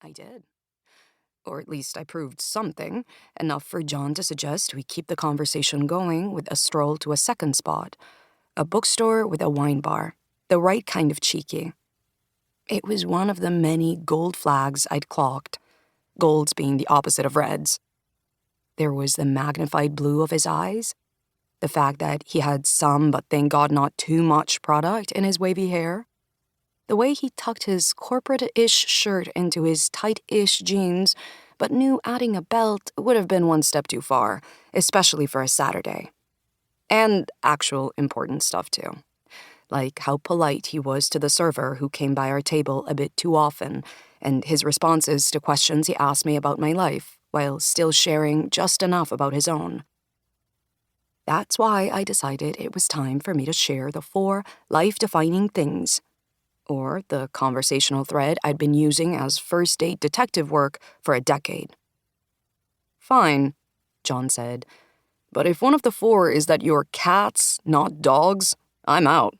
I did. Or at least I proved something, enough for John to suggest we keep the conversation going with a stroll to a second spot, a bookstore with a wine bar, the right kind of cheeky. It was one of the many gold flags I'd clocked, golds being the opposite of reds. There was the magnified blue of his eyes, the fact that he had some, but thank God not too much, product in his wavy hair, the way he tucked his corporate-ish shirt into his tight-ish jeans, but knew adding a belt would have been one step too far, especially for a Saturday. And actual important stuff, too. Like how polite he was to the server who came by our table a bit too often, and his responses to questions he asked me about my life, while still sharing just enough about his own. That's why I decided it was time for me to share the 4 life-defining things, or the conversational thread I'd been using as first-date detective work for a decade. Fine, John said, but if one of the 4 is that you're cats, not dogs, I'm out.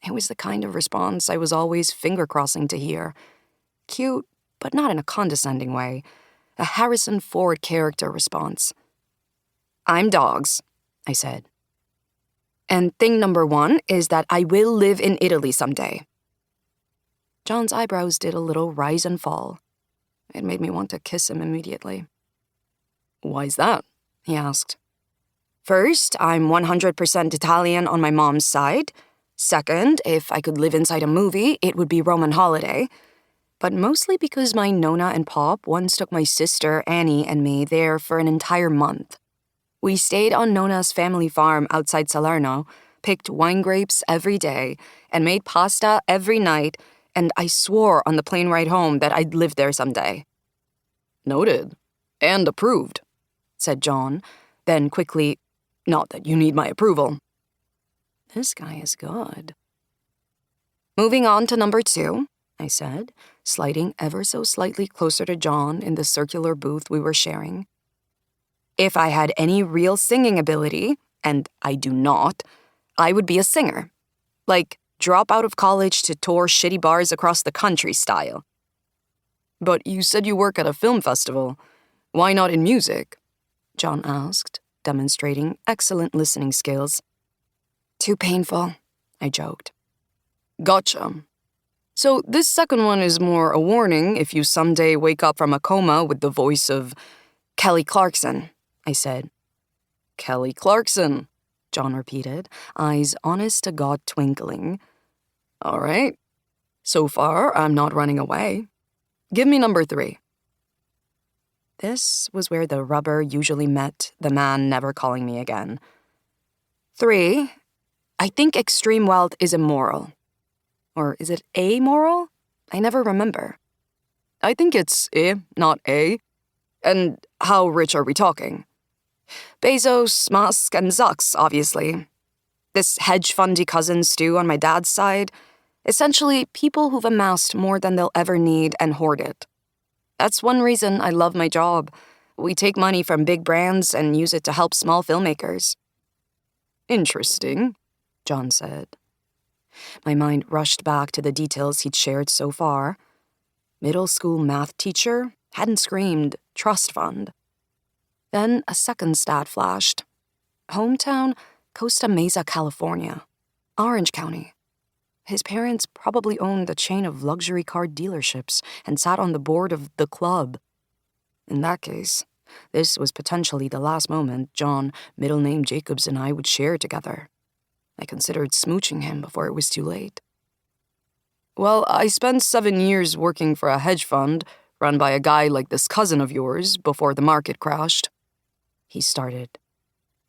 It was the kind of response I was always finger-crossing to hear. Cute, but not in a condescending way. A Harrison Ford character response. I'm dogs, I said. And thing number 1 is that I will live in Italy someday. John's eyebrows did a little rise and fall. It made me want to kiss him immediately. Why's that? He asked. First, I'm 100% Italian on my mom's side. Second, if I could live inside a movie, it would be Roman Holiday. But mostly because my Nonna and Pop once took my sister, Annie, and me there for an entire month. We stayed on Nonna's family farm outside Salerno, picked wine grapes every day, and made pasta every night, and I swore on the plane ride home that I'd live there someday. Noted. And approved, said John, then quickly, not that you need my approval. This guy is good. Moving on to number 2, I said, sliding ever so slightly closer to John in the circular booth we were sharing. If I had any real singing ability, and I do not, I would be a singer. Like, drop out of college to tour shitty bars across the country style. But you said you work at a film festival. Why not in music? John asked, demonstrating excellent listening skills. Too painful, I joked. Gotcha. So this second one is more a warning if you someday wake up from a coma with the voice of Kelly Clarkson, I said. Kelly Clarkson, John repeated, eyes honest-to-God twinkling. All right. So far, I'm not running away. Give me number 3. This was where the rubber usually met the man never calling me again. 3, I think extreme wealth is immoral. Or is it amoral? I never remember. I think it's not A. And how rich are we talking? Bezos, Musk, and Zucks, obviously. This hedge fundy cousin stew on my dad's side. Essentially, people who've amassed more than they'll ever need and hoard it. That's one reason I love my job. We take money from big brands and use it to help small filmmakers. Interesting, John said. My mind rushed back to the details he'd shared so far. Middle school math teacher, hadn't screamed, trust fund. Then a second stat flashed. Hometown, Costa Mesa, California. Orange County. His parents probably owned a chain of luxury car dealerships and sat on the board of the club. In that case, this was potentially the last moment John, middle name Jacobs, and I would share together. I considered smooching him before it was too late. Well, I spent 7 years working for a hedge fund run by a guy like this cousin of yours before the market crashed. He started.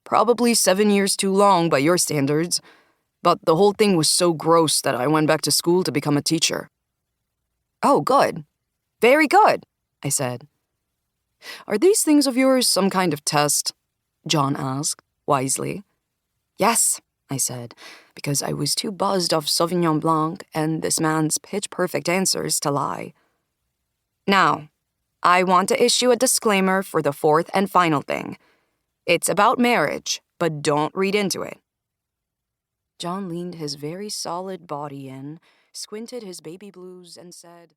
Probably 7 years too long by your standards, but the whole thing was so gross that I went back to school to become a teacher. Oh, good. Very good, I said. Are these things of yours some kind of test? John asked, wisely. Yes, I said, because I was too buzzed off Sauvignon Blanc and this man's pitch-perfect answers to lie. Now, I want to issue a disclaimer for the 4th and final thing. It's about marriage, but don't read into it. John leaned his very solid body in, squinted his baby blues, and said,